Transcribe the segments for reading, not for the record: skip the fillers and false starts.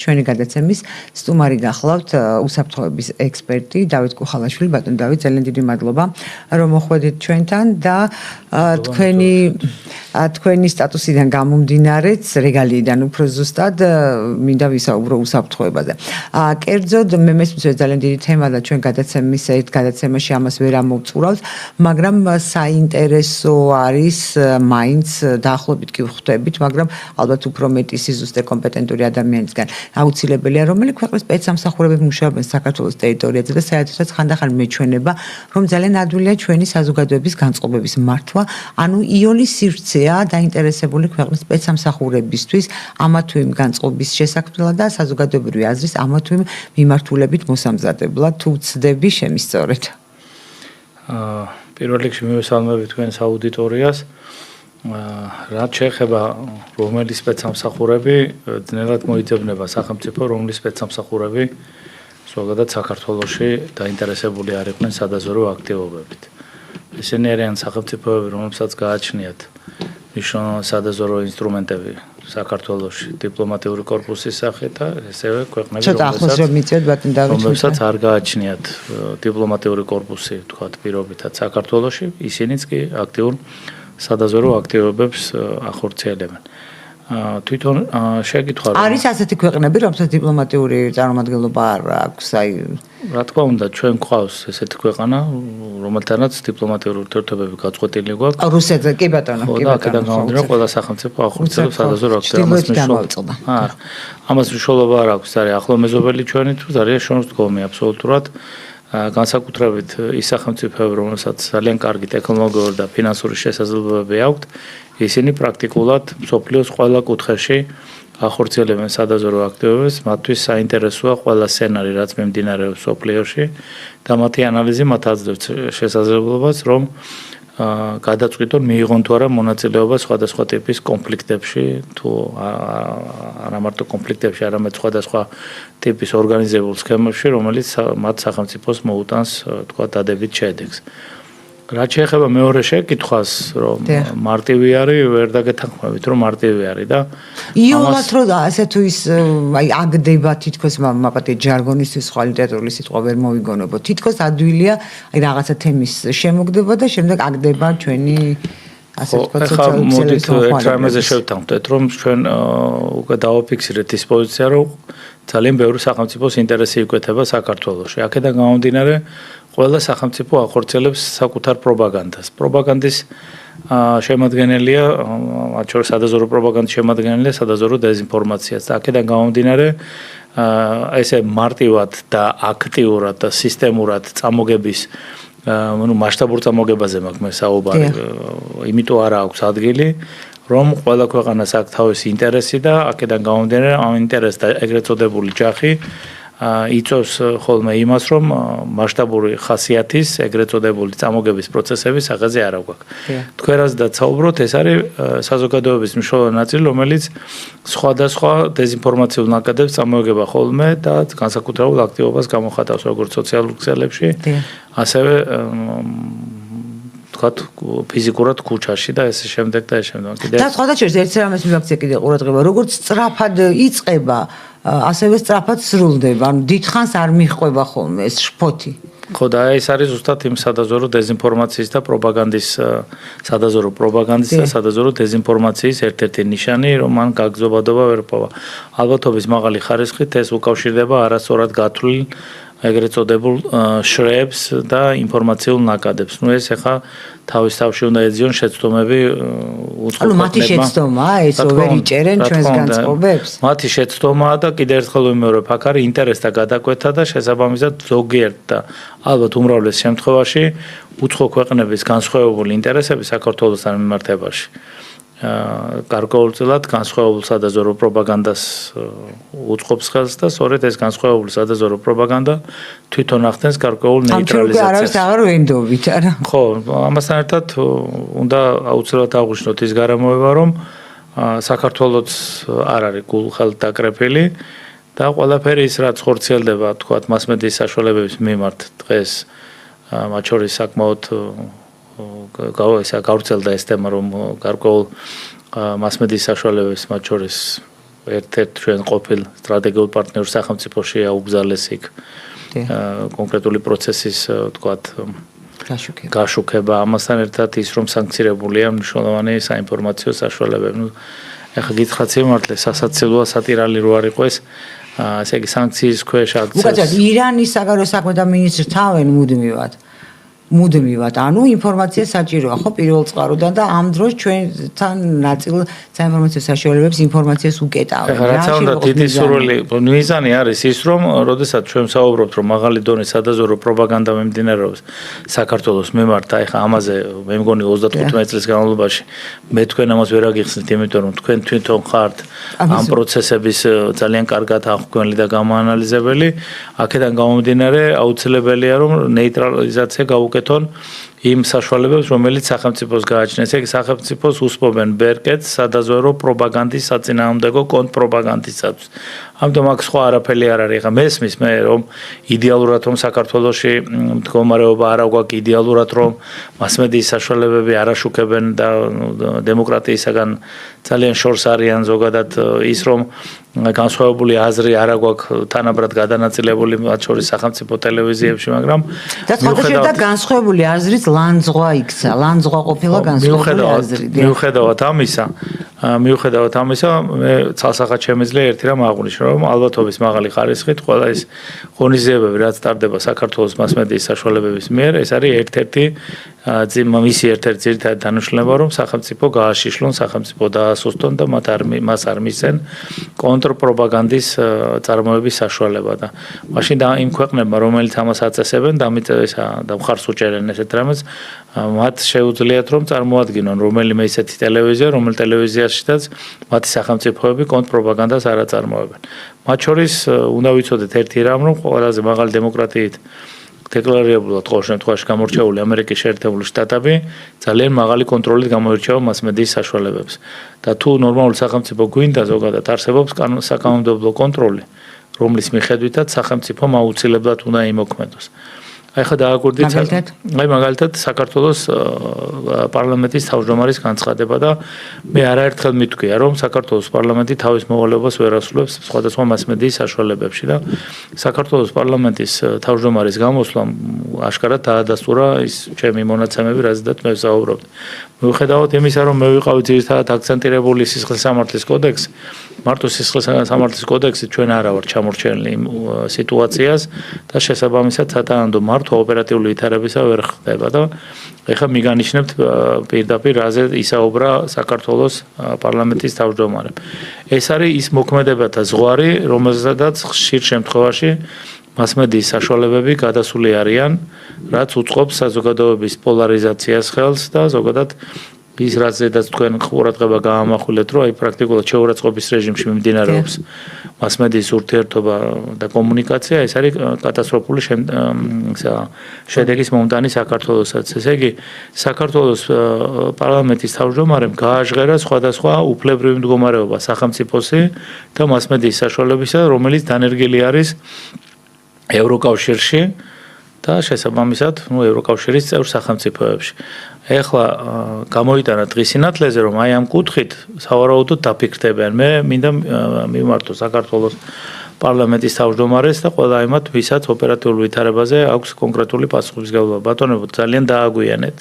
ჩვენი გადაცემის სტუმარი გახლავთ უსაფრთხოების ექსპერტი დავით კუხალაშვილი. ბატონ დავით, ძალიან დიდი მადლობა რომ მოხვედით ჩვენთან და თქვენი სტატუსიდან გამომდინარეც რეგალიიდან უფრო ზუსტად მინდა ვისაუბრო უსაფრთხოებაზე. კერძოდ მე მესმის ძალიან დიდი თემა და ჩვენ გადაცემის ერთ გადაცემაში ამას ვერ ამოვწურავთ, მაგრამ საინტერესო არის მაინც დაახლოებით კი ვხვდებით, მაგრამ ალბათ უფრო მეტი სიზუსტე კომპეტენტური ადამიანისგან აუცილებელია, რომელი ქვეყნის სპეცსამსახურებები მუშაობენ საქართველოს ტერიტორიაზე და საერთოდაც ხანდახან მეჩვენება, რომ ძალიან ადვილია ჩვენი საზოგადოების განწყობების მართვა, ანუ იონის სივრცეა დაინტერესებული ქვეყნის სპეცსამსახურებისთვის ამა თუ იმ განწყობის შესაქმნელად და საზოგადოებრივი აზრის ამა თუ იმ მიმართულებით მოსამზადებლად. თუ ვცდები შემისწორეთ. პირველ რიგში მივესალმები თქვენს აუდიტორიას. რაც შეეხება რომელი სპეცსამსახურები ძნელად მოიძებნება სახელმწიფო, რომელი სპეცსამსახურები ზოგადად საქართველოში დაინტერესებული არ იყვნენ სადაზვერვო აქტივობებით. ესენი არიან სახელმწიფოები, რომლებსაც გააჩნიათ მნიშვნელოვანი სადაზვერვო ინსტრუმენტები საქართველოში დიპლომატიური კორპუსის სახით და ესევე ქვეყნები, რომლებსაც არ გააჩნიათ დიპლომატიური კორპუსი, თქვათ, პირობითად საქართველოში, ისინიც კი აქტიურ სადაზვერვო აქტივობებს ახორციელებენ. თვითონ შეკითხვა არის ასეთი ქვეყნები, რომელსაც დიპლომატიური წარმომადგენლობა არ აქვს, რა თქმა უნდა, ჩვენ გვყავს ესეთი ქვეყანა, რომელთანაც დიპლომატიური ურთიერთობები გაწყვეტილი გვაქვს. რუსეთზე, კი ბატონო, კი ბატონო. აქედან გამომდინარე, ყველა სახელმწიფო ახორციელებს სადაზვერვო აქტივობას. ამას მნიშვნელობა არ აქვს, არის ახლო მეზობელი ჩვენი თუ არის შემდგომი აბსოლუტურად. განსაკუთრებით ის სახელმწიფოები, რომელსაც ძალიან კარგი ტექნოლოგიური და ფინანსური შესაძლებლობები აქვთ, ისინი პრაქტიკულად მსოფლიოს ყველა კუთხეში ახორციელებენ სადაზვერვო აქტივობებს, მათთვის საინტერესოა ყველა სცენარი, რაც მიმდინარეობს მსოფლიოში და მათი ანალიზი მათ აძლევს შესაძლებლობას, რომ გადაწყვიტონ მიიღონ თუ არა მონაწილეობა სხვადასხვა ტიპის კონფლიქტებში, თუ არა მარტო კონფლიქტებში, არამედ სხვადასხვა ტიპის ორგანიზებულ სქემებში, რომელიც მათ სახელმწიფოს მოუტანს, თქვა, დადებით შედეგს. რაც შეეხება მეორე შეკითხვას, რომ მარტივი არის, ვერ დაგეთანხმებით, რომ მარტივი არის და იოლად რომ ასე თუ ის აგდება თითქოს მაპატე ჟარგონისთვის სხვა ლიტერატურული სიტყვა ვერ მოვიგონებო. თითქოს ადვილია რაღაცა თემის შემოგდება და შემდეგ აგდება ჩვენი ასე ვთქვათ სოციალური ტრამეზე შევთანხმდეთ, რომ ჩვენ უკვე დავაფიქსირეთ ის პოზიცია, რომ ძალიან ბევრი სახელმწიფოს ინტერესი იკვეთება საქართველოში. აქედან გამომდინარე, ყველა სახელმწიფო ახორციელებს საკუთარ პროპაგანდას. პროპაგანდის შემადგენელია, მათ შორის სადაზვერვო პროპაგანდის შემადგენელია სადაზვერვო დეზინფორმაციაც. აქედან გამომდინარე, ესე მარტივად და აქტიურად და სისტემურად წამოგების მასშტაბურ წამოგებაზე მაქვს მე საუბარი. იმიტომ არ აქვს ადგილი, რომ ყველა ქვეყანას აქვს თავისი ინტერესი და აქედან გამომდინარე ამ ინტერესს და ეგრეთ წოდებული ჯახი იწვევს ხოლმე იმას, რომ მასშტაბური ხასიათის ეგრეთ წოდებული წამოგების პროცესების აღაზე არ აქვს. თქვენ რაც დაცაუბროთ, ეს არის საზოგადოების მნიშვნელოვანი ნაწილი, რომელიც სხვადასხვა დეზინფორმაციულ ნაკადებს წამოეგება ხოლმე და განსაკუთრებულ აქტივობას გამოხატავს როგორც სოციალურ ქსელებში, ასევე თქვათ ფიზიკურად ქუჩაში და ესე შემდეგ და ესე შემდეგ. და სხვა შორის ერთ რამეს მივაქცია კიდე ყურადღება, როგორც სწრაფად იწყება, ასევე სწრაფად სრულდება, ანუ დიდხანს არ მიჰყვება ხოლმე ეს შფოთი. ხო და ეს არის ზუსტად იმ სადაზვერვო დეზინფორმაციის და პროპაგანდის სადაზვერვო პროპაგანდის და სადაზვერვო დეზინფორმაციის ერთ-ერთი ნიშანი, რომ მან გაგზობადობა ვერ პოვა. ალბათობის მაღალი ხარისხით ეს უკავშირდება არასწორად გათვლილ ეგრეთ წოდებულ შრეებს და ინფორმაციულ ნაკადებს. ნუ ეს ახლა თავის თავში უნდა ეძიონ შეცდომები უცხო ქვეყნებმა. ანუ მათი შეცდომაა ეს ვერ იჭერენ ჩვენს განწყობებს? მათი შეცდომაა და კიდევ ერთხელ ვიმეორებ, აქ არის ინტერესთა გადაკვეთა და შესაბამისად ზოგიერთ და ალბათ უმრავლეს შემთხვევაში უცხო ქვეყნების განსხვავებული ინტერესები საქართველოსთან მიმართებაში. გარკვეულწილად განსხვავებულ სადაზვერვო პროპაგანდას უწყობს ხელს და სწორედ ეს განსხვავებული სადაზვერვო პროპაგანდა თვითონ ახდენს გარკვეულ ნეიტრალიზაციას. ამ არავის აღარ ვენდობით, არა? ხო, ამასთან ერთად უნდა აუცილებლად აღვნიშნოთ ის გარემოება, რომ საქართველოს არ არის გულხელთ დაკრეფილი და ყველაფერი ის რაც ხორციელდება, თქვათ, მასმედიის საშუალებების მიმართ დღეს, მათ შორის საკმაოდ გავრცელდა ეს თემა, რომ გარკვეულ მასმედიის საშუალებებს მათ შორის ერთ-ერთ ჩვენ ყოფილ სტრატეგიულ პარტნიორ სახელმწიფოში აუგზავნეს იქ კონკრეტული პროცესის თქვათ გაშუქება ამასთან ერთად ის რომ სანქცირებულია მნიშვნელოვანი საინფორმაციო საშუალებები. ნუ ეხლა გითხრათ სიმართლე სასაცილოა სატირალი რო არ იყოს ესე იგი სანქციის ქვეშ აქცევს. უკაცრავად ირანის საგარეო საქმეთა მინისტრს თავენ მუდმივად, ანუ ინფორმაცია საჭიროა ხო პირველ წყაროდან და ამ დროს ჩვენთან ნაწილ საინფორმაციო საშუალებებს ინფორმაციას უკეტავენ. რა თქმა უნდა, დიდი სურვილი მიზანი არის ის, რომ როდესაც ჩვენ ვსაუბრობთ, რომ მაღალი დონის სადაზვერვო პროპაგანდა მიმდინარეობს საქართველოს მიმართ, აი ხა ამაზე მე მგონი 35 წლის განმავლობაში მე თქვენ ამას ვერ აგიხსნით, იმიტომ რომ თქვენ თვითონ ხართ ამ პროცესების ძალიან კარგად აღქმელი და გამოანალიზებელი. აქედან გამომდინარე, აუცილებელია რომ ნეიტრალიზაცია გაუკეთონ იმ საშუალებებს, რომელიც სახელმწიფოს გააჩნიეს. ეგ სახელმწიფოს უსპობენ ბერკეტს სადაზვერვო პროპაგანდის საწინააღმდეგო კონტრპროპაგანდისათვის. ამიტომ აქ სხვა არაფერი არ არის. ეხლა მესმის მე რომ იდეალურად რომ საქართველოში მდგომარეობა არა გვაქვს იდეალურად რომ მასმედიის საშუალებები არ აშუქებენ და დემოკრატიისაგან ძალიან შორს არიან ზოგადად ის რომ განსხვავებული აზრი არა გვაქვს თანაბრად გადანაწილებული მათ შორის სახელმწიფო ტელევიზიებში, მაგრამ და სხვადასხვა განსხვავებული აზრით ლანძღვა იქცა, ლანძღვა ყოფილა განსხვავებული აზრით. მიუხედავად ამისა, მე ცალსახად შემიძლია ერთი რამ აღვნიშნო, რომ ალბათობის მაღალი ხარისხით ყველა ის ღონისძიებები, რაც ტარდება საქართველოს მასმედიის საშუალებების მიერ, ეს არის ერთ-ერთი მისი ერთ-ერთი ძირითადი დანიშნულება, რომ სახელმწიფო გააშიშლონ, სახელმწიფო დაასუსტონ და მას არ მისცენ კონტრპროპაგანდის წარმოების საშუალება და მაშინ და იმ ქვეყნებმა, რომელიც ამას აწესებენ, და მხარს უჭერენ ესეთ რამეს, მათ შეუძლიათ რომ წარმოადგინონ რომელიმე ისეთი ტელევიზია, რომელ ტელევიზიაშიც მათი სახელმწიფოები კონტრპროპაგანდას არ აწარმოებენ. მათ შორის უნდა ვიცოდეთ ერთი რამ, რომ ყველაზე მაღალი დემოკრატიით დეკლარირებულად ყოველ შემთხვევაში გამორჩეული ამერიკის შეერთებული შტატები ძალიან მაღალი კონტროლით გამოირჩევა მასმედიის საშუალებებს. და თუ ნორმალური სახელმწიფო გვინდა ზოგადად არსებობს საკანონმდებლო კონტროლი, რომლის მიხედვითაც სახელმწიფომ აუცილებლად უნდა იმოქმედოს. აი ხა დააკვირდით მაგალითად საქართველოს პარლამენტის თავმჯდომარის განცხადება და მე არაერთხელ მითქვია რომ საქართველოს პარლამენტი თავის მოვალეობას ვერ ასრულებს სხვადასხვა მასმედიის საშუალებებში და საქართველოს პარლამენტის თავმჯდომარის გამოსვლამ აშკარად დაადასტურა ის ჩემი მონაცემები, რაზედაც მე ვსაუბრობ. მიუხედავად იმისა, რომ მე ვიყავი ძირითადად აქცენტირებული სისხლისამართლის კოდექსი, მარტო სისხლისამართლის კოდექსი ჩვენ არა ვარ ჩამორჩენილი იმ სიტუაციას და შესაბამისად სათანადო მართვა ოპერატიული ვითარებისა ვერ ხდება და ეხლა მიგანიშნებთ პირდაპირ რაზე ისაუბრა საქართველოს პარლამენტის თავმჯდომარემ. ეს არის ის მოქმედებათა ზღვარი, რომელზედაც ხშირ შემთხვევაში მასმედიის საშუალებები გადასული არიან, რაც უწყობს საზოგადოების პოლარიზაციას ხელს და ზოგადად ის რაზედაც თქვენ ყურადღება გაამახვილეთ, რომ აი პრაქტიკულად შეურაცხყოფის რეჟიმში მიმდინარეობს მასმედიის ურთიერთობა და კომუნიკაცია, ეს არის კატასტროფული შედეგის მომტანი საქართველოსაც. ესე იგი, საქართველოს პარლამენტის თავმჯდომარემ გააჟღერა სხვადასხვა უფლებრივი მდგომარეობა სახელმწიფოსი და მასმედიის საშუალებისა, რომელიც დანერგილი არის ევროკავშირში და შესაბამისად, ევროკავშირის წევრ სახელმწიფოებში. ეხლა გამოიტანა დღის სინათლეზე, რომ აი ამ კუთხით სავარაუდოდ დაფიქრდებიან. მე მინდა მიმართო საქართველოს პარლამენტის თავმჯდომარეს და ყველა იმათ, ვისაც ოპერატიულ ვითარებაზე აქვს კონკრეტული პასუხისმგებლობა. ბატონებო, ძალიან დააგვიანეთ.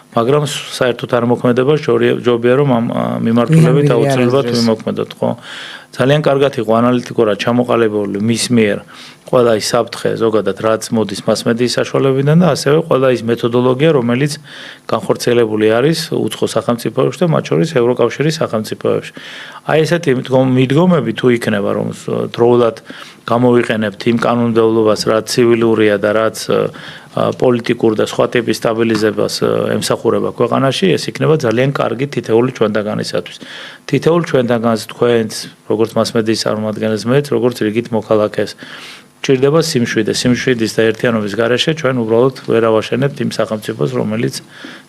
მაგრამ საერთოდ არ მოქმედება, ჯობია რომ ამ მიმართულებით აუცილებლად ვიმოქმედოთ, ხო? ძალიან კარგად იყო ანალიტიკურად ჩამოყალიბებული მის მიერ ყველა ის საფრთხე ზოგადად რაც მოდის მასმედიის საშუალებიდან და ასევე ყველა ის მეთოდოლოგია, რომელიც განხორციელებული არის უცხო სახელმწიფოებში და მათ შორის ევროკავშირის სახელმწიფოებში. აი ესეთი მიდგომები თუ იქნება, რომ დროულად გამოვიყენებთ იმ კანონმდებლობას, რაც ცივილურია და რაც პოლიტიკურ და სხვა ტიპის სტაბილიზებას ემსახურება ქვეყანაში, ეს იქნება ძალიან კარგი თითეული ჩვენთაგანისათვის. თითოეულ ჩვენთაგანს თქვენს, როგორც მასმედიის წარმომადგენელს მეც, როგორც რიგით მოქალაქეს ჭირდება სიმშვიდე. სიმშვიდის და ერთიანობის გარეშე ჩვენ უბრალოდ ვერ ავაშენებთ იმ სახელმწიფოს, რომელიც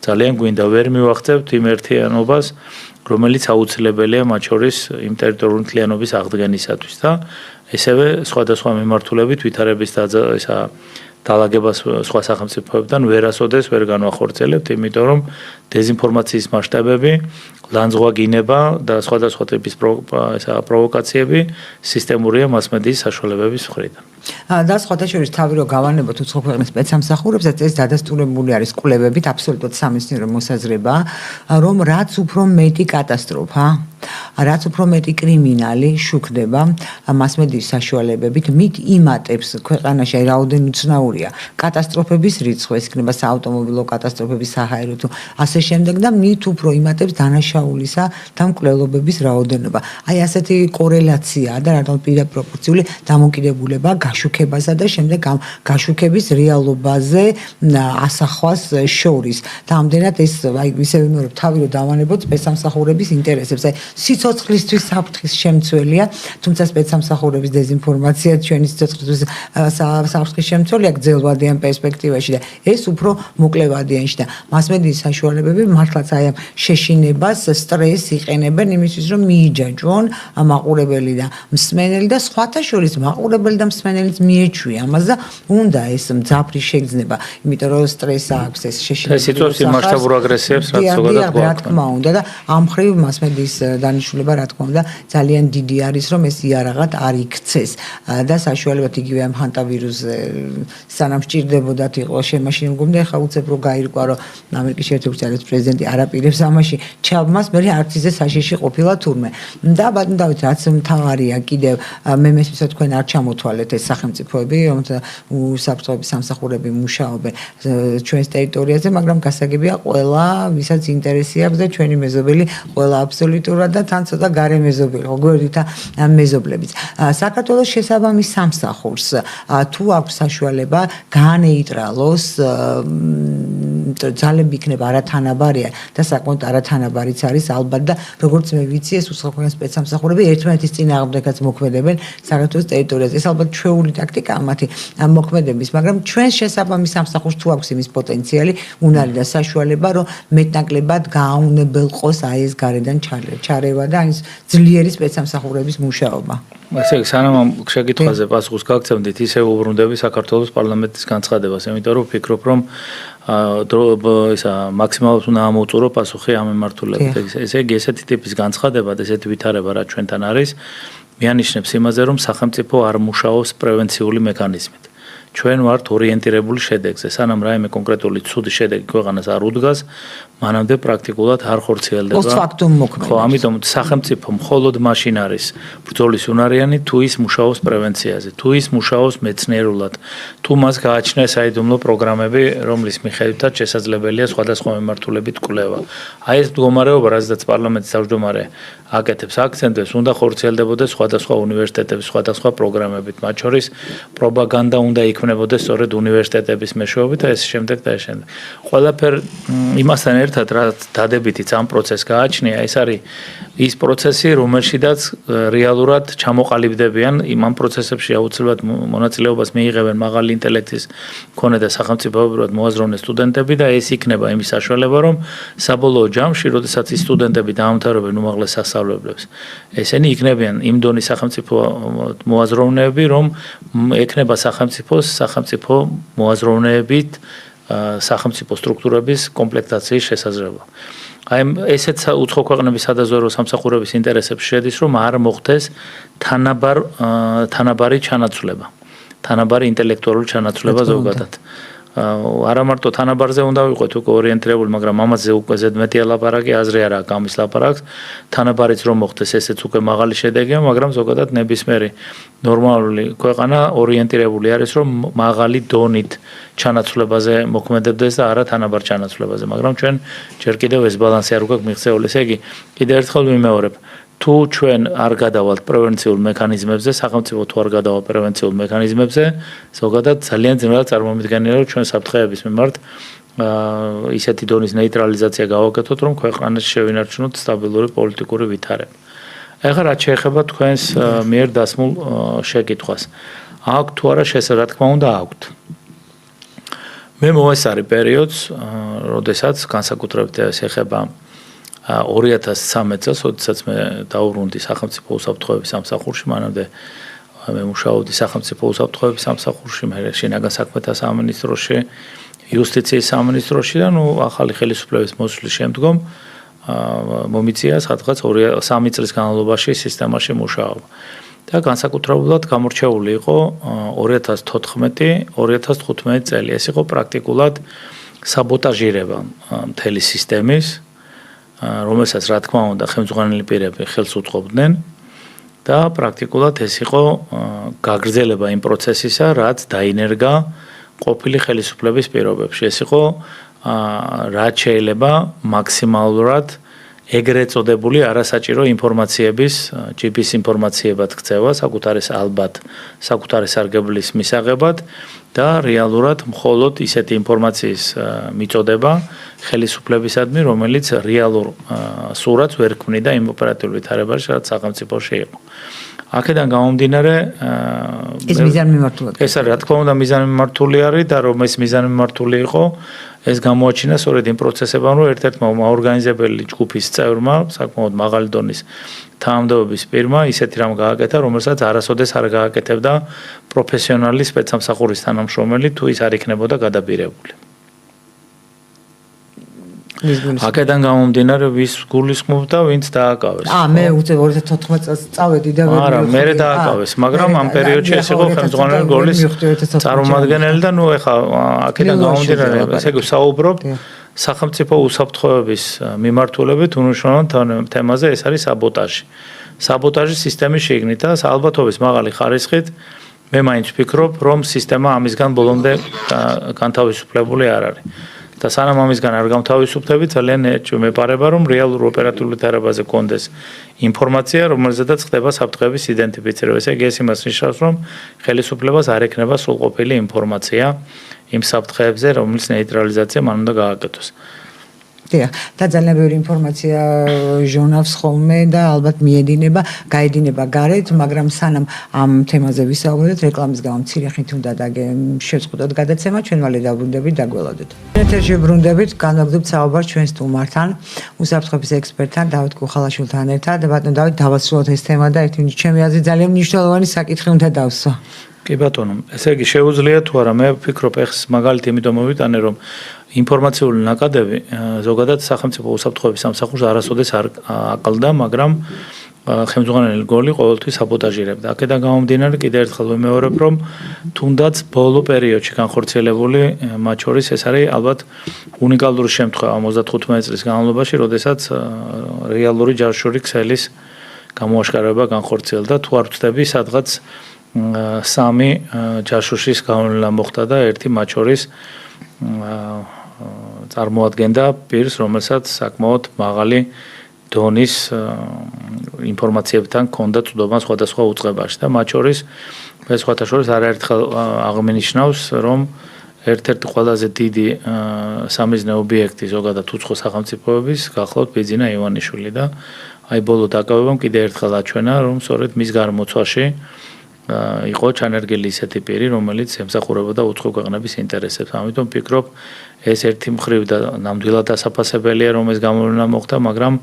ძალიან გვინდა, ვერ მივახცევთ იმ ერთიანობას, რომელიც აუცილებელია მათ შორის იმ ტერიტორიული მთლიანობის აღდგენისათვის და ესევე სხვადასხვა მიმართულებით ვითარების დალაგებას სხვა სახელმწიფოებთან ვერასოდეს ვერ განვახორციელებთ, იმიტომ რომ დეზინფორმაციის მასშტაბები, ლანძღვაგინება და სხვადასხვა ტიპის პროვოკაციები სისტემურია მასმედიის საშუალებების მხრიდან. და სხვათა შორის თავი რო გავანებოთ უცხო ქვეყნის სპეცსამსახურებსაც ეს დადასტურებული არის კვლევებით აბსოლუტურად სამეცნიერო მოსაზრება რომ რაც უფრო მეტი კატასტროფა რაც უფრო მეტი კრიმინალი შუქდება მასმედიის საშუალებებით მით იმატებს ქვეყანაში აი რაოდენი უცნაურია კატასტროფების რიცხვი ეს იქნება საავტომობილო კატასტროფები საჰაერო თუ ასე შემდეგ და მით უფრო იმატებს დანაშაულისა და მკვლელობების რაოდენობა აი ასეთი კორელაცია და რატომ პირდაპირ დამოკიდებულება გაშუქებასა და შემდეგ გაშუქების რეალობაზე ასახვას შორის და ამდენად ეს აი ისე ვიმეორებ თავი რომ დავანებოთ სპეცსამსახურების ინტერესებს აი სიცოცხლისთვის საფრთხის შემცველია თუმცა სპეცსამსახურების დეზინფორმაცია ჩვენი სიცოცხლისთვის საფრთხის შემცველია გრძელვადიან პერსპექტივაში და ეს უფრო მოკლევადიანში და მასმედიის საშუალებები მართლაც აი ამ შეშინებას სტრესს იყენებენ იმისთვის რომ მიიჯაჭვონ მაყურებელი და მსმენელი და სხვათა შორის მაყურებელი და მსმენელიც მიეჩვია ამას და უნდა ეს მძაფრი შეგრძნება იმიტომ რომ სტრესს აქვს ეს შეშინება ეს სიტუაცია მასშტაბურ აგრესიებს რაც ზოგადად გვაქვს რა თქმა უნდა და ამ ხრივ მასმედიის დანიშნულება რა თქმა უნდა ძალიან დიდი არის რომ ეს იარაღად არ იქცეს და საშუალებად იგივე ამ ჰანტავირუსზე სანამ სჭირდებოდათ იყო შემაშინ მგონდა ეხლა უცებ რო გაირკვა რომ ამერიკის შეერთებული შტატების პრეზიდენტი არაპირებს ამაში ჩაბმას მე არც ისე საშიში ყოფილა თურმე და ბატონ დავით რაც მთავარია კიდევ მე მესმის თქვენ არ ჩამოთვალეთ ეს სახელმწიფოები რომელთა უსაფრთხოების სამსახურები მუშაობენ ჩვენს ტერიტორიაზე მაგრამ გასაგებია ყველა ვისაც ინტერესი აქვს და ჩვენი მეზობელი ყველა აბსოლუტურად და თან ცოტა გარე მეზობელი როგორიც მეზობლებიც საქართველოს შესაბამის სამსახურს თუ აქვს საშუალება განეიტრალოს ძალები იქნება არათანაბარია და საკმაოდ არათანაბარიც არის ალბათ და როგორც მე ვიცი ეს უცხო ქვეყნის სპეცსამსახურები ერთმანეთის წინააღმდეგაც მოქმედებენ საქართველოს ტერიტორიაზე ეს ალბათ ჩვეული ტაქტიკაა მათი მოქმედების მაგრამ ჩვენს შესაბამის სამსახურს თუ აქვს იმის პოტენციალი უნარი და საშუალება რომ მეტნაკლებად გააუნებელყოს აი ეს გარედან ჩარევა და ის ძლიერი სპეცსამსახურების მუშაობა ასე სანამ ამ შეკითხვაზე პასუხს გაგცემდით ისე უბრუნდები საქართველოს პარლამენტის განცხადებას იმიტომ რომ ვფიქრობ რომ ისა მაქსიმალურად უნდა ამოუწურო პასუხი ამ მიმართულებით ესე იგი ესეთი ტიპის განცხადება და ესეთი ვითარება რაც ჩვენთან არის მიანიშნებს იმაზე რომ სახელმწიფო არ მუშაობს პრევენციული მექანიზმით ჩვენ ვართ ორიენტირებული შედეგზე სანამ რაიმე კონკრეტული ცუდი შედეგი ქვეყანას არ უდგას მანამდე პრაქტიკულად არ ხორციელდება პოსტფაქტუმ მოქმედებს ხო ამიტომ სახელმწიფო მხოლოდ მაშინ არის ბრძოლის უნარიანი თუ ის მუშაობს პრევენციაზე თუ ის მუშაობს მეცნიერულად თუ მას გააჩნია საიდუმლო პროგრამები რომლის მიხედვითაც შესაძლებელია სხვადასხვა მიმართულებით კვლევა აი ეს მდგომარეობა რაზეც პარლამენტის თავმჯდომარე აკეთებს აქცენტებს უნდა ხორციელდებოდეს სხვადასხვა უნივერსიტეტების სხვადასხვა პროგრამებით მათ შორის პროპაგანდა უნდა იქმნებოდეს სწორედ უნივერსიტეტების მეშვეობით და ეს შემდეგ და ეს შემდეგ ყველაფერ იმასთან ერთად რაც დადებითიც ამ პროცესს გააჩნია ეს არის ის პროცესი რომელშიდაც რეალურად ჩამოყალიბდებიან იმ ამ პროცესებში აუცილებლად მონაწილეობას მიიღებენ მაღალი ინტელექტის მქონე და სახელმწიფოებრივად მოაზროვნე სტუდენტები და ეს იქნება იმის საშუალება რომ საბოლოო ჯამში როდესაც ის სტუდენტები დაამთავრებენ უმაღლეს სასწავლებლებს ესენი იქნებიან იმ დონის სახელმწიფო მოაზროვნეები რომ ექნება სახელმწიფო მოაზროვნეებით სახელმწიფო სტრუქტურების კომპლექტაციის შესაძლებლობა. აი ესეც უცხო ქვეყნების სადაზვერვო სამსახურების ინტერესებში შედის, რომ არ მოხდეს თანაბარი ჩანაცვლება. თანაბარი ინტელექტუალური ჩანაცვლება ზოგადად. არა მარტო თანაბარზე უნდა ვიყოთ უკვე ორიენტირებული, მაგრამ ამაზე უკვე ზედმეტია ლაპარაკი, აზრი არა აქვს ამის ლაპარაკს. თანაბარიც რომ მოხდეს, ესეც უკვე მაღალი შედეგია, მაგრამ ზოგადად ნებისმიერი ნორმალური ქვეყანა ორიენტირებული არის, რომ მაღალი დონით ჩანაცვლებაზე მოქმედებდეს და არა თანაბარ ჩანაცვლებაზე, მაგრამ ჩვენ ჯერ კიდევ ეს ბალანსი არ გვაქვს მიღწეული. ესე იგი, კიდევ ერთხელ ვიმეორებ, თუ ჩვენ არ გადავალთ პრევენციულ მექანიზმებზე, სახელმწიფო თუ არ გადავალ პრევენციულ მექანიზმებზე, ზოგადად ძალიან ძნელად წარმომიდგენია, რომ ჩვენ საფრთხეების მიმართ ისეთი დონის ნეიტრალიზაცია გავაკეთოთ, რომ ქვეყანაში შევინარჩუნოთ სტაბილური პოლიტიკური ვითარება. ეხლა რაც შეეხება თქვენს მიერ დასმულ შეკითხვას. აქვთ თუ არა რა თქმა უნდა აქვთ. მე მოვესწარი პერიოდს, როდესაც განსაკუთრებით ეხება 2013 წელს, როდესაც მე დავუბრუნდი სახელმწიფო უსაფრთხოების სამსახურში, მანამდე მე მუშაობდი სახელმწიფო უსაფრთხოების სამსახურში, მე შინაგან საქმეთა სამინისტროში, იუსტიციის სამინისტროში და ახალი ხელისუფლების მოსვლის შემდგომ მომიწია სადღაც 3 წლის განმავლობაში სისტემაში მუშაობა. და განსაკუთრებულად გამორჩეული იყო 2014-2015 წელი. ეს იყო პრაქტიკულად საბოტაჟირება მთელი სისტემის, რომელსაც რა თქმა უნდა ხელმძღვანელი პირები ხელს უწყობდნენ და პრაქტიკულად ეს იყო გაგრძელება იმ პროცესისა, რაც დაინერგა ყოფილი ხელისუფლების პირობებში. ეს იყო რაც შეიძლება მაქსიმალურად ეგრეთ წოდებული არასაჭირო ინფორმაციების, ჯიბის ინფორმაციებად ქცევა, საკუთარი სარგებლის მისაღებად და რეალურად მხოლოდ ისეთი ინფორმაციის მიწოდება ხელისუფლებისადმი, რომელიც რეალურ სურათს ვერ ქმნიდა იმ ოპერატიული ვითარებაში, რაც სახელმწიფოში იყო. აქედან გამომდინარე ეს მიზანმიმართული. ეს რა თქმა უნდა მიზანმიმართული არის და რომ ეს მიზანმიმართული იყო, ეს გამოაჩინა სწორედ იმ პროცესებამ, რომ ერთ-ერთმა ორგანიზებელი ჯგუფის წევრმა, საკმაოდ მაღალი დონის თანამდებობის პირმა ისეთი რამ გააკეთა, რომელსაც არასოდეს არ გააკეთებდა პროფესიონალი სპეცსამსახურის თანამშრომელი, თუ ის არ იქნებოდა გადაბირებული. აქედან გამომდინარე ვის გულისხმობდა, ვინც დააკავეს. მე 2014 წელს წავედი და ვერ არა, მე დააკავეს, მაგრამ ამ პერიოდში ეს იყო ხელმძღვანელი გოლის წარმომადგენელი და ეხა აქედან გამომდინარე, ესე იგი საუბრობ სახელმწიფო უსაფრთხოების მიმართულებით უნიშნავად თემაზე, ეს არის საბოტაჟი. საბოტაჟი სისტემის შიგნით და ალბათობის მაღალი ხარისხით მე მაინც ვფიქრობ, რომ სისტემა ამისგან ბოლომდე განთავისუფლებული არ არის. და სანამ ამისგან არ გამთავისუფლდები, ძალიან მეპარება, რომ რეალურ ოპერატიული ვითარებაზე კონდეს ინფორმაცია, რომელზედაც ხდება საფრთხეების იდენტიფიცირება. ესე იგი, ეს იმას ნიშნავს, რომ ხელისუფლებას არ ექნება სრულყოფილი ინფორმაცია იმ საფრთხეებზე, რომლის ნეიტრალიზაცია მან უნდა გააკეთოს. და ძალიან ბევრი ინფორმაცია ჟონავს ხოლმე და ალბათ გაედინება გარეთ, მაგრამ სანამ ამ თემაზე ვისაუბრეთ, რეკლამის გამო მცირე ხნით უნდა შევწყვეტოთ გადაცემა, ჩვენ მალე დაბრუნდებით, დაგველოდეთ. ეთერში ბრუნდებით, განვაგრძობთ საუბარს ჩვენ სტუმართან, უსაფრთხოების ექსპერტთან, დავით კუხალაშვილთან ერთად. ბატონო დავით, დავასრულოთ ეს თემა და ერთი ჩემი აზრით ძალიან მნიშვნელოვანი საკითხი უნდა დავსვა. კი ბატონო, ესე იგი შეუძლია თუ არა, მე ვფიქრობ ეხს მაგალითი იმიტომ მოვიტანე, რომ ინფორმაციული ნაკადები ზოგადად სახელმწიფო უსაფრთხოების სამსახურს არასოდეს არ აყალდა, მაგრამ ხელმძღვანელი გოლი ყოველთვის საბოტაჟირებდა. აქედან გამომდინარე კიდევ ერთხელ ვიმეორებ, რომ თუნდაც ბოლო პერიოდში განხორციელებული, მათ შორის ეს არის ალბათ უნიკალური შემთხვევა 35 წლის განმავლობაში, როდესაც რეალური ჯაშური ქსელის გამოაშკარება განხორციელდა. თუ არ ვცდები, სადღაც 3 ჯაშუშის გავლენა მოხდა და ერთი მათ შორის წარმოადგენდა პირს, რომელსაც საკმაოდ მაღალი დონის ინფორმაციებთან ჰქონდა წვდომა სხვადასხვა უწყებაში და მათ შორის ეს სხვადასხვა არაერთხელ აღნიშნავს, რომ ერთ-ერთი ყველაზე დიდი სამიზნე ობიექტი ზოგადად უცხო სახელმწიფოების გახლავთ ბიძინა ივანიშვილი და აი ბოლო დაკავებამ კიდევ ერთხელ აჩვენა, რომ სწორედ მის გარმოცვაში იყო ჩანერგილი ისეთი პირი, რომელიც ემსახურებოდა უცხო ქვეყნების ინტერესებს. ამიტომ ვფიქრობ, ეს ერთი მხრივ და ნამდვილად დასაფასებელია, რომ ეს გამოვლენა მოხდა, მაგრამ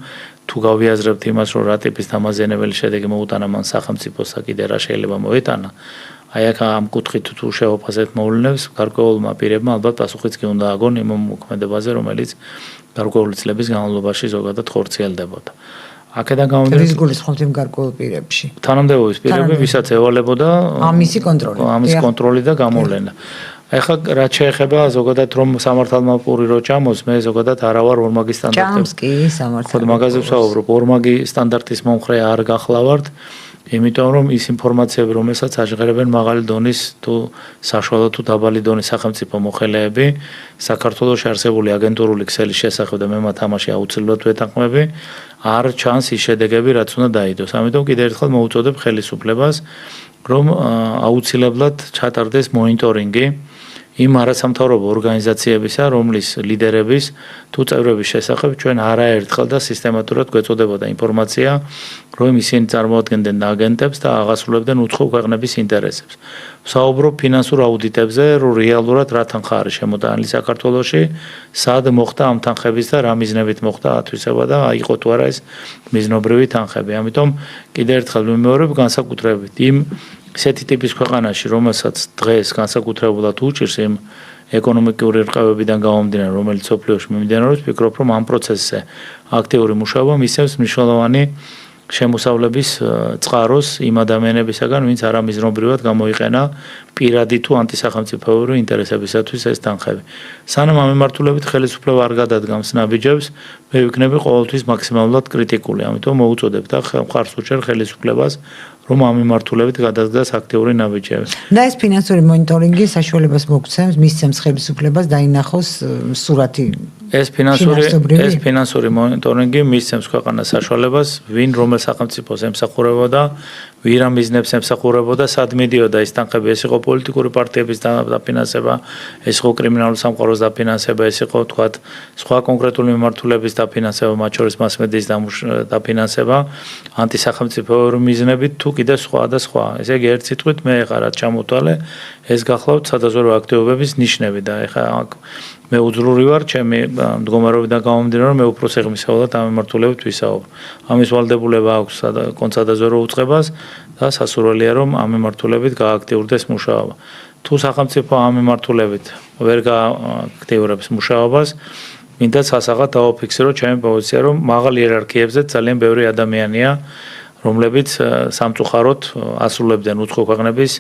თუ გავიაზრებთ იმას, რომ რა ტიპის დამაზიანებელი შედეგი მოუტანა მან სახელმწიფოს და კიდე რა შეიძლება მოეტანა, აი აქ ამ კუთხით თუ შევაფასებთ მოვლენებს, გარკვეულმა პირებმა ალბათ პასუხიც კი უნდა აგონ იმ მოქმედებაზე, რომელიც გარკვეული წლების განმავლობაში ზოგადად ხორციელდებოდა. აქედან გამომდინარე რის გულისხმობთ იმ გარკვეულ პირებში? თანამდებობის პირები, ვისაც ევალებოდა ამისი კონტროლი და გამოვლენა. ეხლა რაც შეეხება ზოგადად რომ სამართალმოყური რო ჭამოს, მე ზოგადად არა ვარ ორმაგი სტანდარტების. ჭამს კი სამართალმოყური. ხო, მაგაზე ვსაუბრობ, ორმაგი სტანდარტის მომხრე არ გახლავართ. იმიტომ რომ ის ინფორმაციები, რომელსაც აჟღერებენ მაღალი დონის თუ საშუალო თუ დაბალი დონის სახელმწიფო მოხელეები, საქართველოში არსებული აგენტურული ქსელის შესახებ და მე მათ ამაში აუცილებლად ვეთანხმები, არ ჩანს ის შედეგები, რაც უნდა დაიდოს. ამიტომ კიდევ ერთხელ მოუწოდებ ხელისუფლებას, რომ აუცილებლად ჩატარდეს მონიტორინგი იმ არასამთავრობო ორგანიზაციებისა, რომლის ლიდერების თუ წევრების შესახებ ჩვენ არაერთხელ და სისტემატურად გვეწოდებოდა ინფორმაცია, რომ ისინი წარმოადგენდნენ აგენტებს და აღასრულებდნენ უცხო ქვეყნების ინტერესებს. ვსაუბრობ ფინანსურ აუდიტებზე, რომ რეალურად რა თანხა არის შემოტანილი საქართველოში, სად მოხდა ამ თანხების და რა მიზნებით მოხდა ათვისება და იყო თუ არა ეს მიზნობრივი თანხები. ამიტომ კიდევ ერთხელ ვიმეორებ განსაკუთრებით იმ ესეთი ტიპის ქვეყანაში, რომელსაც დღეს განსაკუთრებულად უჭირს იმ ეკონომიკური რყევებიდან გამომდინარე, რომელიც სოფლიოში მიმდინარეობს, ვფიქრობ, რომ ამ პროცესზე აქტიური მუშაობა მისცემს მნიშვნელოვანი შემოსავლების წყაროს იმ ადამიანებისაგან, ვინც არამიზნობრივად გამოიყენა პირადი თუ ანტისახელმწიფოებრივი ინტერესებისათვის ეს თანხები. სანამ ამ მიმართულებით ხელისუფლება არ გადადგამს ნაბიჯებს, მე ვიქნები ყოველთვის მაქსიმალურად კრიტიკული, ამიტომ მოუწოდებ და მხარს უჭერ ხელისუფლებას, რომ ამ მიმართულებით გადადგას აქტიური ნაბიჯები. და ეს ფინანსური მონიტორინგი საშუალებას მოგცემს, მისცემს ხელისუფლებას დაინახოს სურათი. ეს ფინანსური მონიტორინგი მისცემს ქვეყანას საშუალებას, ვინ რომელ სახელმწიფოს ემსახურებოდა, ვინ ამ ბიზნესს ემსახურებოდა, სად მიდიოდა ეს თანხები, ეს იყო პოლიტიკური პარტიების დაფინანსება, ეს იყო კრიმინალური სამყაროს დაფინანსება, ეს იყო თქვათ სხვა კონკრეტული მიმართულების დაფინანსება, მათ შორის მასმედიის დაფინანსება, ანტისახელმწიფოებრივი მიზნებით თუ კიდე სხვა და სხვა. ესე იგი ერთ სიტყვით მე ხარ რაც ჩამოთვალე, ეს გახლავთ სადაზვერვო აქტივობების ნიშნები და ეხა მე უძლური ვარ ჩემი მდგომარეობიდან გამომდინარე, რომ მე უფრო სიღრმისეულად ამ მიმართულებით ვისაუბრ. ამის ვალდებულება აქვს კონსადაზვერვო უწყებას და სასურველია რომ ამ მიმართულებით გააქტიურდეს მუშაობა. თუ სახელმწიფო ამ მიმართულებით ვერ გააქტიურებს მუშაობას, მინდა სასახად დავაფიქსირო ჩემი პოზიცია, რომ მაღალ იერარქიებზე ძალიან ბევრი ადამიანია, რომლებიც სამწუხაროდ ასრულებდნენ უცხო ქვეყნების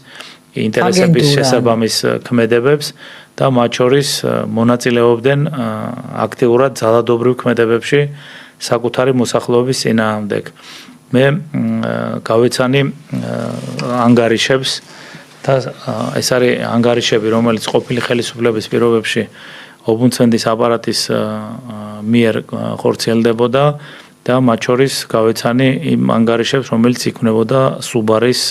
ინტერესების შესაბამის ქმედებებს და მათ შორის მონაწილეობდნენ აქტიურად ძალადობრივ ქმედებებში საკუთარი მოსახლეობის წინააღმდეგ. მე გავეცანი ანგარიშებს და ეს არის ანგარიშები, რომელიც ყოფილი ხელისუფლების პირობებში ობუნცვენდის აპარატის მიერ ხორციელდებოდა და მათ შორის გავეცანი იმ ანგარიშებს, რომელიც იქმნებოდა სუბარის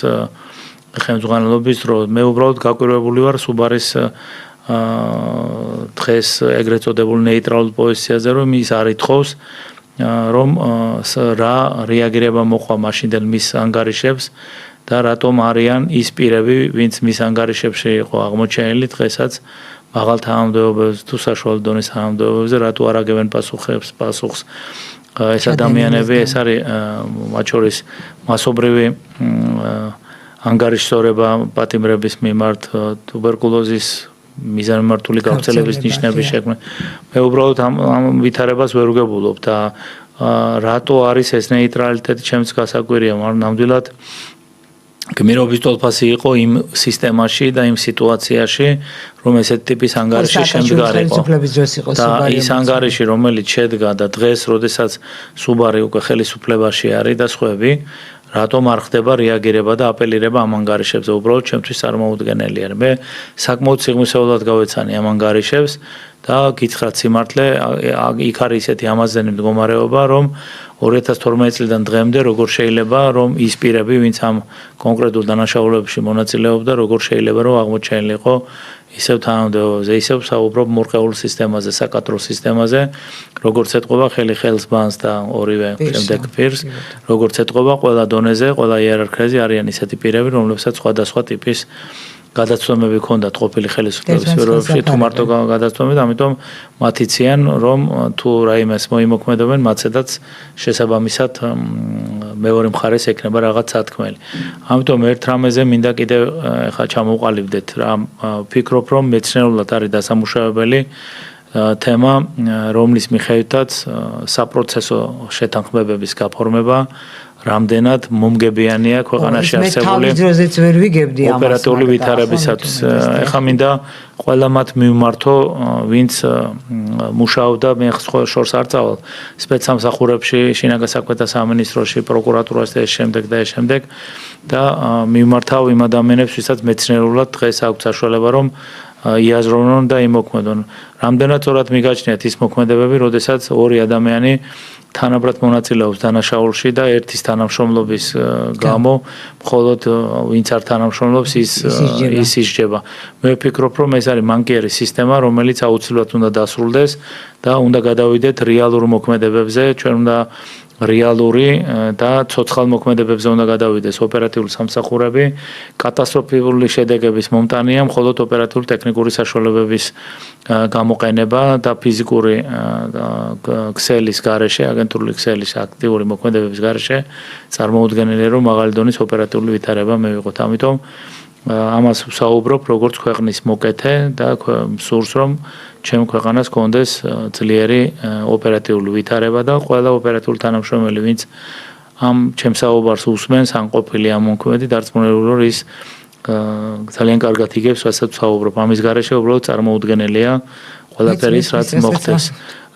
ხელმძღვანელობის დროს. მე უბრალოდ გაკვირვებული ვარ სუბარის დღეს ეგრეთ წოდებულ ნეიტრალურ პოზიციაზე, რომ ის არ ითხოვს, რომ რა რეაგირება მოყვა მაშინდელ მის ანგარიშებს და რატომ არიან ის პირები, ვინც მის ანგარიშებში იყო აღმოჩენილი დღესაც მაღალ თანამდებობებზე თუ საშუალო დონის თანამდებობებზე, რატო არ აგებენ პასუხს ეს ადამიანები, ეს არის მათ შორის მასობრივი ანგარიშსწორება პატიმრების მიმართ, ტუბერკულოზის მიზანმიმართული გავრცელების ნიშნების შექმნა. მე უბრალოდ ამ ვითარებას ვერ ვგებულობ და რატო არის ეს ნეიტრალიტეტი ჩემს გასაკვირია, მაგრამ ნამდვილად გმირობის ტოლფასი იყო იმ სისტემაში და იმ სიტუაციაში, რომ ესეთ ტიპის ანგარიში შემდგარიყო. და ის ანგარიში, რომელიც შედგა და დღეს, როდესაც სუბარი უკვე ხელისუფლებაში არის და სხვები, რატომ არ ხდება რეაგირება და აპელირება ამ ანგარიშებზე, უბრალოდ ჩემთვის წარმოუდგენელი არის. მე საკმაოდ სიღრმისეულად გავეცანი ამ ანგარიშებს და გითხრათ სიმართლე, იქ არის ისეთი ამაზენი მდგომარეობა, რომ 2012 წლიდან დღემდე როგორ შეიძლება რომ ის პირები, ვინც ამ კონკრეტულ დანაშაულებებში მონაწილეობდა, როგორ შეიძლება რომ აღმოჩენილიყო ისევ თანამდებობაზე, ისევ საუბრობ მურყეულ სისტემაზე, საკადრო სისტემაზე, როგორც ეთყობა ხელი ხელს ბანს და ორივე შემდეგ პირს, როგორც ეთყობა ყველა დონეზე, ყველა იერარქიაზე არიან ისეთი პირები, რომლებსაც სხვადასხვა ტიპის გადაცვამები ჰქონდათ ყოფილი ხელისუფლების პირობებში, თუ მარტო გადაცვამები, ამიტომ მათ იციან, რომ თუ რაიმეს მოიმოქმედებენ, მათცედაც შესაბამისად მეორე მხარეს ექნება რაღაც სათქმელი. ამიტომ ერთ რამეზე მინდა კიდევ ახლა ჩამოვყალიბდეთ რა, ვფიქრობ, რომ მეცნიერულად არის დასამუშავებელი თემა, რომლის მიხედვითაც საპროცესო შეთანხმებების გაფორმება რამდენად მომგებიანია ქვეყანაში არსებული ოპერატიული ვითარებისათვის. ეხლა მინდა ყველა მათ მივმართო, ვინც მუშაობდა, მე შორს არ წავალ სპეცსამსახურებში, შინაგან საქმეთა სამინისტროში, პროკურატურაში და ეს შემდეგ და მივმართავ იმ ადამიანებს, ვისაც მეცნიერულად დღეს აქვს საშუალება, რომ იაზროვნონ და იმოქმედონ. რამდენად სწორად მიგაჩნიათ ის მოქმედებები, როდესაც ორი ადამიანი თანაბრად მონაწილეობს დანაშაულში და ერთის თანამშრომლობის გამო მხოლოდ ვინც არ თანამშრომლობს ის ისჯება. მე ვფიქრობ, რომ ეს არის მანკიერი სისტემა, რომელიც აუცილებლად უნდა დასრულდეს და უნდა გადავიდეთ რეალურ მოქმედებებზე. ჩვენ უნდა რეალური და ცოცხალ მოქმედებებზე უნდა გადავიდეს ოპერატიული სამსახურები, კატასტროფული შედეგების მომტანია მხოლოდ ოპერატიული ტექნიკური საშუალებების გამოყენება და ფიზიკური ქსელის გარეშე, აგენტურული ქსელის აქტიური მოქმედებების გარეშე წარმოუდგენელია, რომ მაღალი დონის ოპერატიული ვითარება მივიღოთ. ამიტომ ამას ვსაუბრობ როგორც ქვეყნის მოკეთე და სურს რომ ჩემ ქვეყანას კონდეს ძლიერი ოპერატიული ვითარება და ყველა ოპერატიული თანამშრომელი ვინც ამ ჩემს საუბარს უსმენს ან ყოფილი ამ მომქმედი დარწმუნებული რომ ის ძალიან კარგად იგებს რასაც ვსაუბრობ. ამის გარეშე უბრალოდ წარმოუდგენელია ყველაფერი რაც მოხდეს.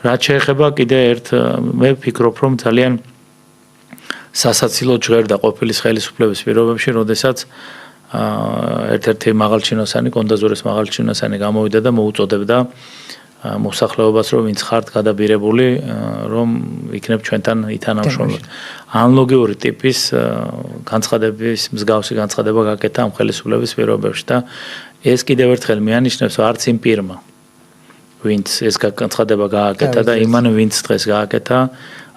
რაც შეეხება კიდე ერთ მე ვფიქრობ რომ ძალიან სასაცილო ჯღერდა ყოფილი ხელისუფლების პირობებში, როდესაც ერთ-ერთი მაღალჩინოსანი, კონდაზურეს მაღალჩინოსანი გამოვიდა და მოუწოდებდა მოსახლეობას, რომ ვინც ხართ გადაბირებული, რომ იქნებ ჩვენთან ითანამშრომლოთ. ანალოგიური ტიპის განცხადების, მსგავსი განცხადება გაკეთა ამ ხელისუფლების პირობებში და ეს კიდევ ერთხელ მიანიშნებს, რომ არც იმ პირმა, ვინც ეს განცხადება გააკეთა და იმან, ვინც დღეს გააკეთა,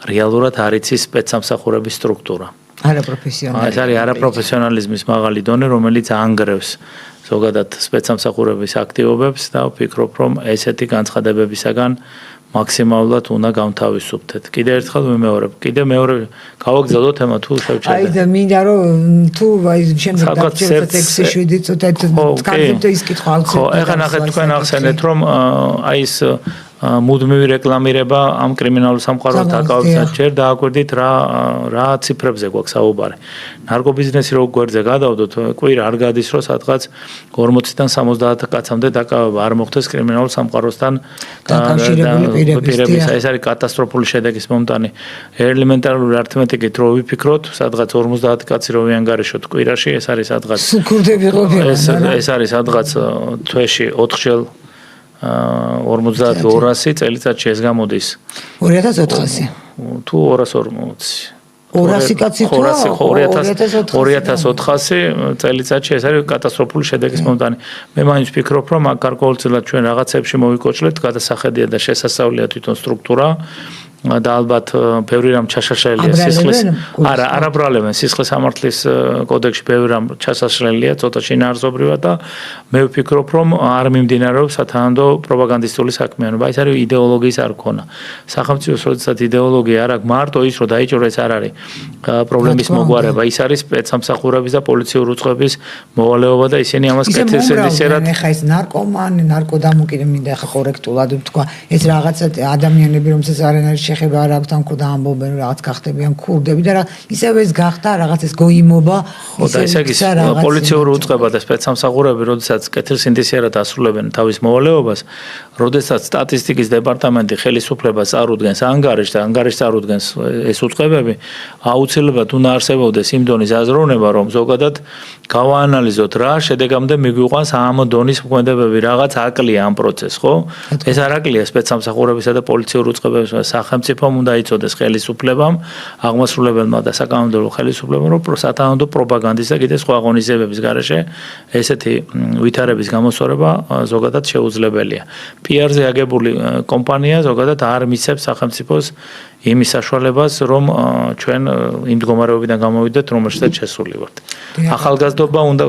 რეალურად არ იცის სპეცსამსახურების სტრუქტურა. ეს არის არაპროფესიონალიზმის მაღალი დონე, რომელიც ანგრევს ზოგადად სპეცსამსახურების აქტივობებს და ვფიქრობ, რომ ესეთი განცხადებებისაგან მაქსიმალურად უნდა გავთავისუფლდეთ. კიდე ერთხელ ვიმეორებ, მეორე გავაგზავნო თემა თუ შევჩერდე. აი და მინდა რომ თუ აი შემდეგ დაგჭიროთ 6-7 წუთად გავიგებთ ის კითხვა აუცილებლად. ხო, ეხლა ნახეთ თქვენ ახსენეთ, რომ აი ეს მუდმივი რეკლამირება ამ კრიმინალურ სამყაროს დაკავებისას ჯერ დააკვირდით რა ციფრებზე გვაქვს საუბარი. ნარკობიზნესი რო გვერდზე გადავდოთ, კვირა არ გადის რომ სადღაც 40-დან 70 კაცამდე დაკავება არ მოხდეს კრიმინალურ სამყაროსთან დაკავშირებული პირების. ეს არის კატასტროფული შედეგის მომტანი. ელემენტარული არითმეტიკით რო ვიფიქროთ, სადღაც 50 კაცი რო ვიანგარიშოთ კვირაში, ეს არის სადღაც სუქურდები ყოფილა. ეს არის სადღაც თვეში 4-ჯერ 50-200 წელიწადში ეს გამოდის 2400 თუ 240 200 კაცი თუ 2400 წელიწადში ეს არის კატასტროფული შედეგის მომტანი. მე მაინც ვფიქრობ, რომ აქ გარკვეულწილად ჩვენ რაღაცებში მოვიკოჭლებთ, გადასახედია და შესასწავლია თვითონ სტრუქტურა და ალბათ ბევრი რამ ჩაშაშლილია სისხლის არა პრობლემა სისხლის სამართლის კოდექსში ბევრი რამ ჩაშაშლილია ცოტა შინაარსობრივად და მე ვფიქრობ რომ არ მიმდინარეობს სათანადო პროპაგანდისტული საქმიანობა. ეს არის იდეოლოგიის არქონა. სახელმწიფოს როდესაც იდეოლოგია არ აქვს მარტო ის რომ დაიჭიროს ეს არ არის პრობლემის მოგვარება, ის არის სპეცსამსახურების და პოლიციური უწყების მოვალეობა და ისინი ამას კეთილსინდისერად ეხა ეს ნარკომანი, ნარკოდამოკიდე მინდა ხა კორექტულად ვთქვა. ეს რაღაცა ადამიანები რომელსაც არიან შეხება არ აქვს თან და ამბობენ რაღაც გახდებიან ქურდები და ისევ ეს გახდა რაღაც ეს გოიმობა. ხო და ესე იგი პოლიციური უწყება და სპეცსამსახურები როდესაც კეთილსინდისერად ასრულებენ თავის მოვალეობას, როდესაც სტატისტიკის დეპარტამენტი ხელისუფლებას წარუდგენს ანგარიშს და ანგარიშს წარუდგენს ეს უწყებები, აუცილებლად უნდა არსებობდეს იმ დონის აზროვნება, რომ ზოგადად გავაანალიზოთ რა შედეგამდე მიგვიყვანს ამ დონის მოქმედებები, რაღაც აკლია ამ პროცესს, ხო? ეს არ აკლია სპეცსამსახურებისა და პოლიციური უწყებების სახელმწიფომ უნდა იცოდეს ხელისუფლებამ, აღმასრულებელმა და საკანონმდებლო ხელისუფლებამ, რომ სათანადო პროპაგანდის და კიდე სხვა აღონიზებების გარეშე ესეთი ვითარების გამოსწორება ზოგადად შეუძლებელია. PR-ზე აგებული კომპანია ზოგადად არ მისცემს სახელმწიფოს იმის საშუალებას, რომ ჩვენ იმ მდგომარეობიდან გამოვიდეთ, რომელშიც შესული ვართ. ახალგაზრდობა უნდა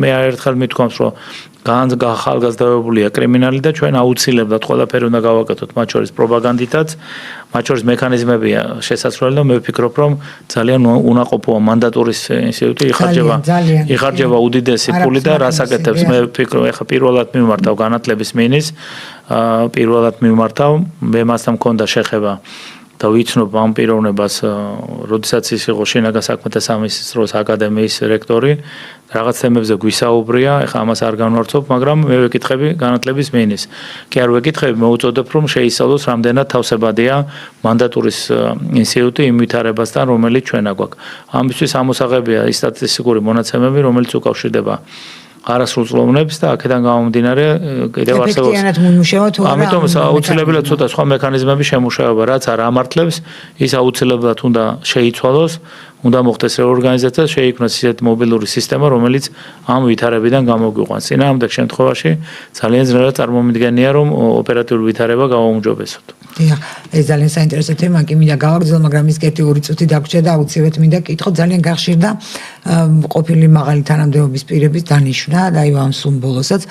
მე ერთხელ მithქვამს, რომ ახალგაზრდებულია კრიმინალი და ჩვენ აუცილებლად ყველაფერი უნდა გავაკეთოთ, მათ შორის პროპაგანდითაც, მათ შორის მექანიზმებია შესაძლებელი და მე ვფიქრობ, რომ ძალიან უნაყოფოა მანდატურის ინსტიტუტი იხარჯება უდიდესი ფული და რას აკეთებს. მე ვფიქრობ, ეხლა პირველად მიმართავ განათლების მინისტრს, პირველად მიმართავ, მე მასთან მქონდა შეხება და ვიცნობ ამ პიროვნებას, როდესაც ის იყო შინაგან საქმეთა სამინისტროს აკადემიის რექტორი, რაღაც თემებზე გვისაუბრია, ეხლა ამას არ განვარცხობ, მაგრამ მე ვეკითხები განათლების მინისტრს. კი არ ვეკითხები, მოუწოდებ რომ შეისწავლოს რამდენად თავსებადია მანდატურის ინსტიტუტი იმ ვითარებასთან, რომელიც ჩვენ აგვაქვს. ამისთვის ამოსაღებია ის სტატისტიკური მონაცემები, რომელიც უკავშირდება არასრულწლოვნებს და აქედან გამომდინარე კიდევ არსებობს. ეფექტიანად მუშაობ თუ არა? ამიტომ აუცილებლად ცოტა სხვა მექანიზმები შემუშავება, რაც არ ამართლებს, ის აუცილებლად უნდა შეიცვალოს, უნდა მოხდეს რეორგანიზაცია, შეიქმნას ისეთი მობილური სისტემა, რომელიც ამ ვითარებიდან გამოგვიყვანს. წინააღმდეგ შემთხვევაში ძალიან ძნელად წარმომიდგენია, რომ ოპერატიული ვითარება გავაუმჯობესოთ. დიახ, ეს ძალიან საინტერესო თემა, კი მინდა გავაგრძელო, მაგრამ ის 1-2 წუთი დაგვრჩა და აუცილებლად მინდა კითხო, ძალიან გახშირდა ყოფილი მაღალი თანამდებობის პირების დანიშვნა და აი ამ სულ ბოლოსაც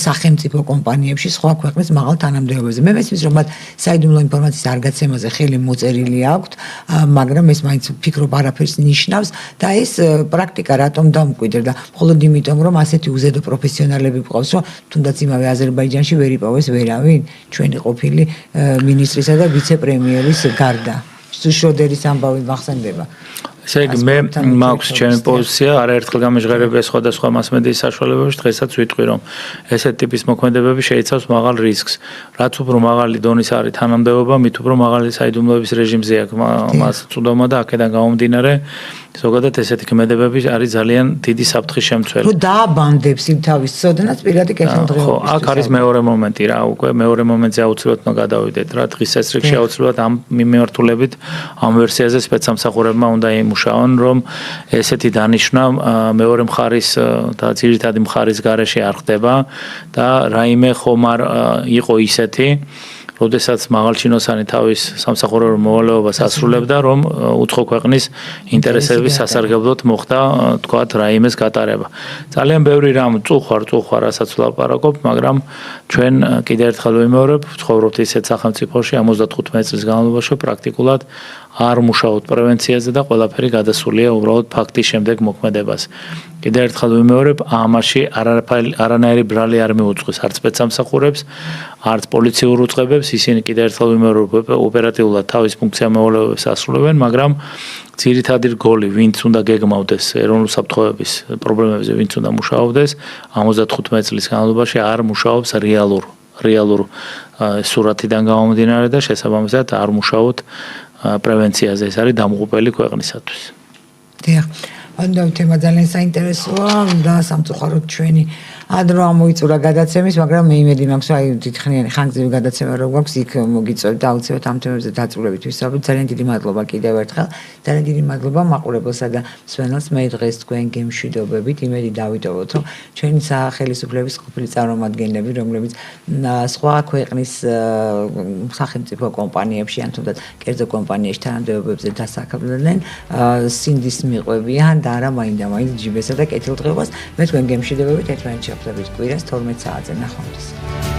სახელმწიფო კომპანიებში სხვა ქვეყნის მაღალ თანამდებობებზე. მე მესმის, რომ მათ საიდუმლო ინფორმაციის არ გაცემაზე ხელი მოწერილი აქვთ, მაგრამ ეს მაინც ვფიქრობ არაფერს ნიშნავს და ეს პრაქტიკა რატომ დამკვიდრდა? მხოლოდ იმიტომ, რომ ასეთი უზედო პროფესიონალები გვყავს, რომ თუნდაც იმავე აზერბაიჯანში ვერ იპოვეს ვერავინ, ჩვენი ყოფილი მინისტრისა და ვიცე-პრემიერის გარდა. შროდერის ამბავი მახსენდება. ესე იგი მე მაქვს ჩემი პოზიცია, არაერთხელ გამეჟღერებია სხვადასხვა მასმედიის საშუალებებში, დღესაც ვიტყვი, რომ ესეთ ტიპის მოქმედებები შეიცავს მაღალ რისკს. რაც უფრო მაღალი დონის არის თანამდებობა, მით უფრო მაღალი საიდუმლოების რეჟიმზე აქვს მას წვდომა და აქედან გამომდინარე ზოგადად ესეთი ქმედებები არის ძალიან დიდი საფრთხის შემცველი. თუ დააბანდებს იმ თავის ცოდნას პირადი კეთილდღეობისთვის. ხო, აქ არის მეორე მომენტი რა, უკვე მეორე მომენტზე აუცილებლად უნდა გადავიდეთ რა, დღის წესრიგში აუცილებლად ამ მიმართულებით ამ ვერსიაზე სპეცსამსახურებმა უნდა იმუშაონ, რომ ესეთი დანიშვნა მეორე მხარის და ძირითადი მხარის გარეშე არ ხდება და რაიმე ხომ არ იყო ისეთი როდესაც მაღალჩინოსანი თავის სამსახურებელ მოვალეობას ასრულებდა, რომ უცხო ქვეყნის ინტერესების სასარგებლოდ მოხდა, თქვათ, რაიმეს გატარება. ძალიან ბევრი რამ წუხარ, რასაც ვლაპარაკობ, მაგრამ ჩვენ კიდევ ერთხელ ვიმეორებ, ცხოვრობთ ისეთ სახელმწიფოში 75 წლის განმავლობაში პრაქტიკულად არ მუშაობთ პრევენციაზე და ყველაფერი გადასულია უბრალოდ ფაქტის შემდეგ მოქმედებას. კიდევ ერთხელ ვიმეორებ, ამაში არანაირი ბრალი არ მიუძღვის არც სპეცსამსახურებს, არც პოლიციურ უწყებებს, ისინი კიდევ ერთხელ ვიმეორებ ოპერატიულად თავის ფუნქცია მეოლეობებს ასრულებენ, მაგრამ ძირითადი რგოლი, ვინც უნდა გეგმავდეს ეროვნულ საფრთხეების პრობლემებზე, ვინც უნდა მუშაობდეს, 75 წლის განმავლობაში არ მუშაობს რეალურ სურათიდან გამომდინარე და შესაბამისად არ მუშაობთ პრევენციაზე. ეს არის დამღუპელი ქვეყნისათვის. დიახ. ანუ თემა ძალიან საინტერესოა და სამწუხაროდ ჩვენი ადრო ამოიწურა გადაცემის, მაგრამ მე იმედი მაქვს, აი დიდხნიანი ხანგრძლივი გადაცემა რო გვაქვს, იქ მოგიწევთ და აუცილებლად ამ თემებზე დაწვრილებით ვისაუბრებთ. ძალიან დიდი მადლობა კიდევ ერთხელ. ძალიან დიდი მადლობა მაყურებელსა და მსმენელს. მე დღეს თქვენ გემშვიდობებით, იმედი დავიტოვოთ, რომ ჩვენი სახელმწიფოების ყოფილი წარმომადგენლები, რომლებიც სხვა ქვეყნის სახელმწიფო კომპანიებში ან თუნდაც კერძო კომპანიაში თანამდებობებზე დასაქმებდნენ, სინდის მიყვებიან და არა მაინდა-მაინც ჯიბესა და კეთილდღეობას. მე თქვენ გემშვიდობებით ერთმანეთს შეხვდებით კვირას 12 საათზე. ნახვამდის.